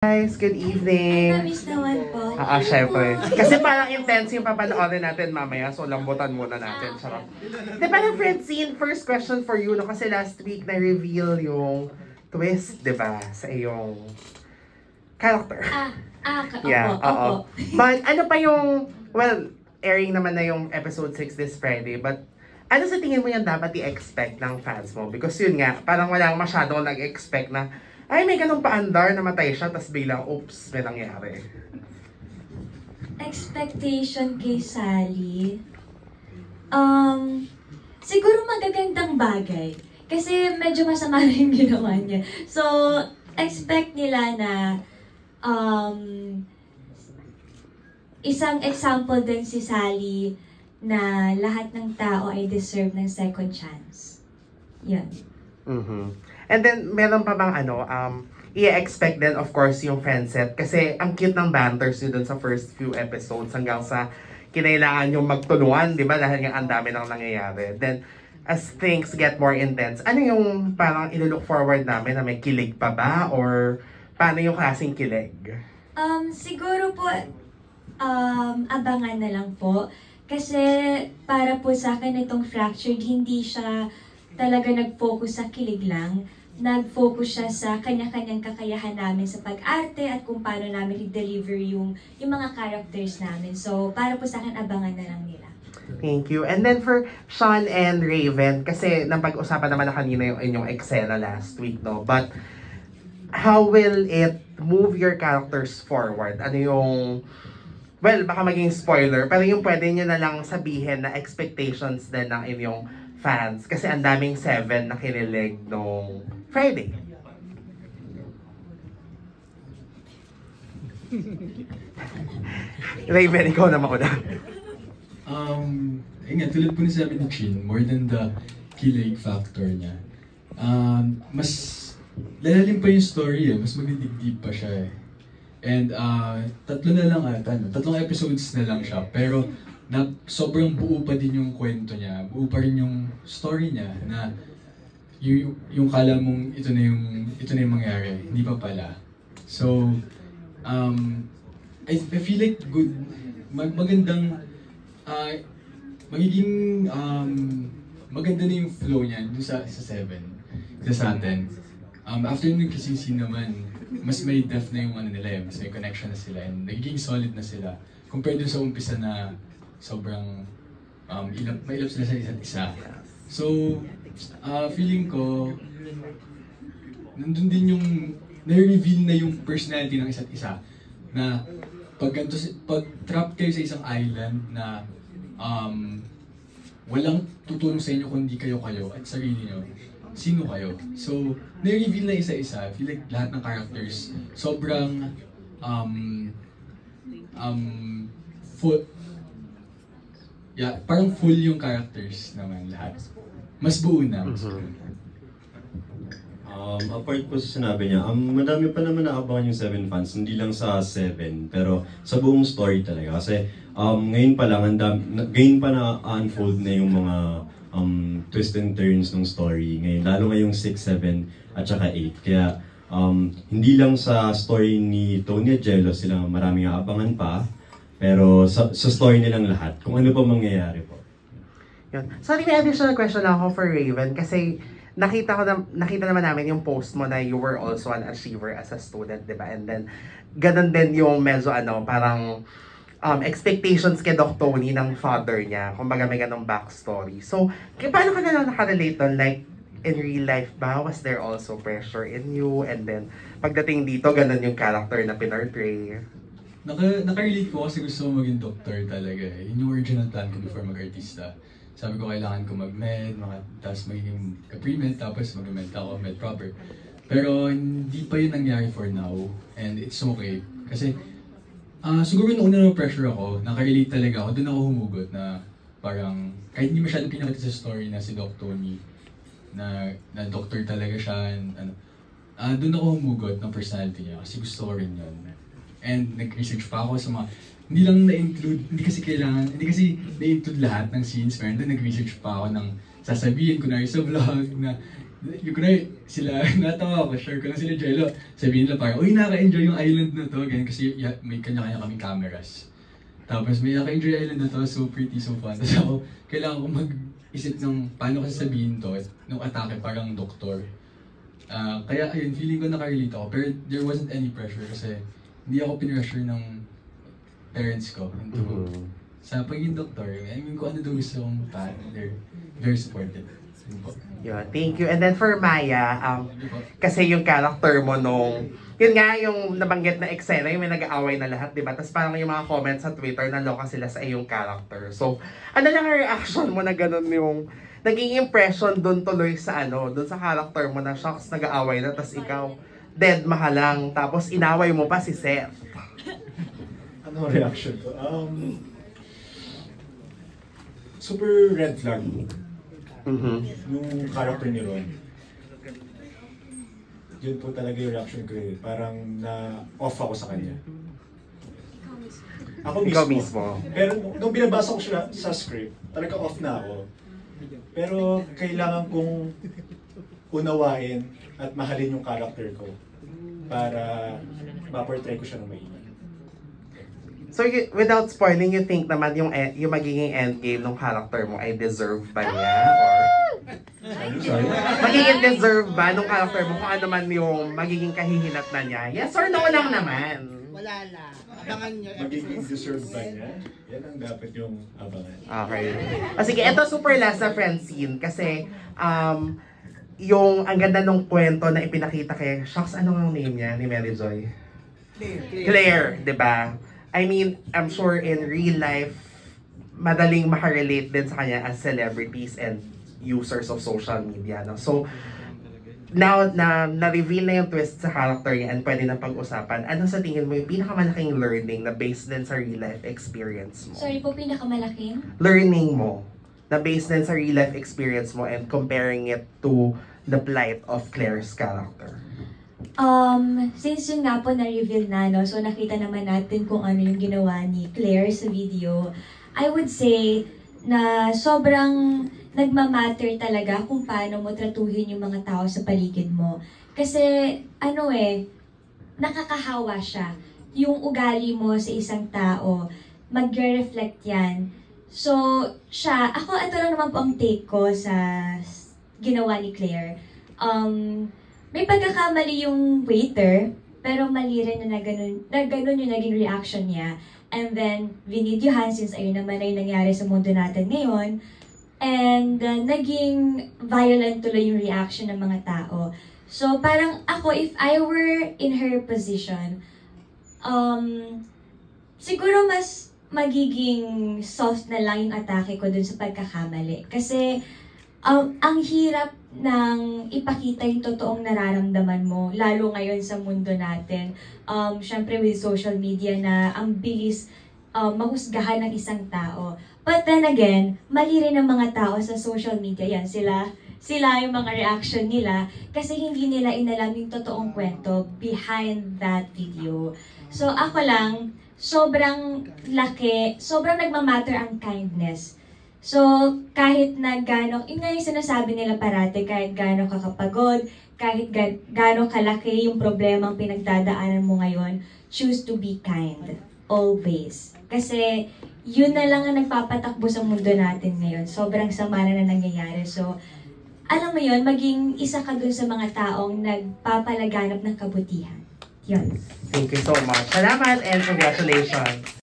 Guys, good evening. Namiss naman po. Syempre. Kasi parang intense yung papanoorin natin mamaya, so lambutan muna natin. Sarap. Di parang Francine, first question for you, no? Kasi last week na-reveal yung twist, di ba, sa iyong character. Opo. But ano pa yung, well, airing naman na yung episode 6 this Friday, but ano sa tingin mo yung dapat i-expect ng fans mo? Because yun nga, parang walang masyadong nag-expect na ay, may ganun paandar, namatay siya, tas bilang, oops, may nangyari. Expectation kay Sally? Siguro magagandang bagay. Kasi medyo masama rin yung ginawa niya. So, expect nila na isang example din si Sally na lahat ng tao ay deserve ng second chance. Yan. And then, meron pa bang i-expect din, of course, yung friendset. Kasi ang cute ng banters nyo dun sa first few episodes hanggang sa kinailangan yung magtulungan, di ba? Dahil nga ang dami nang nangyayari. Then, as things get more intense, ano yung parang ilo-look forward namin na may kilig pa ba? Or paano yung klaseng kilig? Siguro po, abangan na lang po. Kasi para po sa akin itong Fractured, hindi siya talaga nag-focus sa kilig lang. Nag-focus siya sa kanya-kanyang kakayahan namin sa pag-arte at kung paano namin i-deliver yung mga characters namin. So, para po sa akin, abangan na lang nila. Thank you. And then for Sean and Raven, kasi napag-usapan naman na kanina yung inyong eksena last week, no? But, how will it move your characters forward? Ano yung, well, baka maging spoiler, pero yung pwede nyo na lang sabihin na expectations din ng inyong fans. Kasi ang daming 7 na kinilig nung Friday. Raven, ikaw na mauna. Nga, tulad po sabi ni Chin, more than the kilig factor niya. Mas lalalim pa yung story mas magdidigdig pa siya And tatlong episodes na lang siya. Pero sobrang buo pa din yung kwento niya. Buo pa rin yung story niya na yung kala mong ito na yung mangyari, hindi pa pala. So, I feel like magandang, magiging, maganda na yung flow niya dun sa 7, sa atin. After nung kissing scene naman, mas may depth na yung nila mas may connection na sila, and nagiging solid na sila. Compared dun sa umpisa na sobrang, mailap sila sa isa't isa. So, feeling ko, nandun din yung, na-reveal na yung personality ng isa't isa. Na pag trap kayo sa isang island na walang tutulong sa inyo kundi kayo at sarili nyo, sino kayo? So, na-reveal na isa-isa. I feel like lahat ng characters, sobrang full. Yeah, parang full yung characters naman lahat. Mas buo na. Apart po sa sinabi niya, madami pa naman naabangan yung 7 fans, hindi lang sa 7, pero sa buong story talaga. Kasi ngayon pa lang, ngayon pa na-unfold na yung mga twists and turns ng story. Ngayon, lalo ngayong 6, 7, at saka 8. Kaya hindi lang sa story ni Tony at Jello sila maraming aabangan pa, pero sa story nilang lahat, kung ano pa mangyayari po. Yun. Sorry, may additional question lang ako for Raven kasi nakita naman namin yung post mo na you were also an achiever as a student, di ba? And then, ganun din yung medyo parang expectations kay Doc Tony ng father niya. Kumbaga may ganung backstory. So, paano ka na lang nakarelate doon? Like, in real life ba? Was there also pressure in you? And then, pagdating dito, ganun yung character na pinartray. Nakarelate ko kasi gusto ko maging doctor talaga Yun yung original plan ko before mag-artista. Sabi ko kailangan ko mag-med, tapos magiging pre-med, tapos mag-med ako, med proper. Pero hindi pa yun nangyari for now, and it's okay. Kasi siguro nung una pressure ako, nakarelate talaga ako, doon ako humugot na parang kahit hindi masyadong pinakita sa story na si Doc Tony, na doctor talaga siya, doon ako humugot ng personality niya kasi gusto ko rin yun. And nag-research pa ako sa mga, hindi kasi na-include lahat ng scenes, pero doon nag-research pa ako ng sasabihin ko na sa vlog na Yung kunwari, sila, natawa ako, share ko lang sila Jello. Sabihin nila parang, uy, naka-enjoy yung island na to. Ganyan, kasi may kanya-kanya kaming cameras. Tapos may naka-enjoy island na to, so pretty, so fun. Tapos ako, kailangan ko mag-isip ng paano kasi sabihin to, nung atake parang doktor. Kaya ayun, feeling ko nakarelate ako. Pero there wasn't any pressure kasi hindi ako pinressure ng parents ko into sa pagiging doktor. I mean, kung ano daw gusto kong path, they're very supportive. Yeah, thank you. And then for Maya, kasi yung character mo nung, yun nga, yung nabanggit na eksena, yung may nag-aaway na lahat, di ba? Tapos parang yung mga comments sa Twitter, naloka sila sa iyong character. So, ano lang ang reaction mo na ganun yung, naging impression dun tuloy sa dun sa character mo na, shocks, nag-aaway na, tapos ikaw, dead mahalang, tapos inaway mo pa si Seth. Ano reaction ko? Super red flag. Yung character ni Ron. Yun po talaga yung reaction ko eh. Parang na-off ako sa kanya. Ako mismo. Ikaw mismo. Pero nung binabasa ko siya sa script, talaga off na ako. Pero kailangan kong unawain at mahalin yung character ko para ma-portray ko siya ng maigi. So, without spoiling, you think naman yung magiging endgame ng character mo ay deserve ba niya? Or Sorry? magiging deserve ba nung character mo kung ano man yung magiging kahihinat na niya? Yes or no lang naman? Wala na. Abangan nyo. Magiging deserve ba niya? Yan ang dapat yung abangan. Okay. Sige, ito super last na Francine kasi yung ang ganda ng kwento na ipinakita kay, shucks, ano ang name niya ni Mary Joy? Claire, di ba? I mean, I'm sure in real life, madaling makarelate din sa kanya as celebrities and users of social media. No? So, now na-reveal na yung twist sa character niya and pwede na pag-usapan, ano sa tingin mo yung pinakamalaking learning na based din sa real life experience mo? Sorry po, pinakamalaking? Learning mo na based din sa real life experience mo and comparing it to the plight of Claire's character. Since yun nga po na-reveal na, no, so nakita naman natin kung ano yung ginawa ni Claire sa video, I would say na sobrang nagmamatter talaga kung paano mo tratuhin yung mga tao sa paligid mo. Kasi, nakakahawa siya. Yung ugali mo sa isang tao, magre-reflect yan. So, ito lang naman po ang take ko sa ginawa ni Claire. May pagkakamali yung waiter, pero mali rin na ganun yung naging reaction niya. And then, vinidyohan, since ayun naman ay nangyari sa mundo natin ngayon. And naging violent tuloy yung reaction ng mga tao. So, parang ako, if I were in her position, siguro mas magiging soft na lang yung atake ko dun sa pagkakamali. Kasi, ang hirap ng ipakita yung totoong nararamdaman mo, lalo ngayon sa mundo natin. Syempre with social media na ang bilis mahusgahan ng isang tao. But then again, mali rin ng mga tao sa social media. Yan, sila yung mga reaction nila kasi hindi nila inalam yung totoong kwento behind that video. So ako lang, sobrang nagmamatter ang kindness. So, kahit na yun nga yung sinasabi nila parate, kahit gaano kakapagod, kahit gaano kalaki yung problemang pinagdadaanan mo ngayon, choose to be kind. Always. Kasi, yun na lang ang nagpapatakbo sa mundo natin ngayon. Sobrang sama na nangyayari. So, alam mo yun, maging isa ka dun sa mga taong nagpapalaganap ng kabutihan. Yun. Thank you so much. Salamat and congratulations.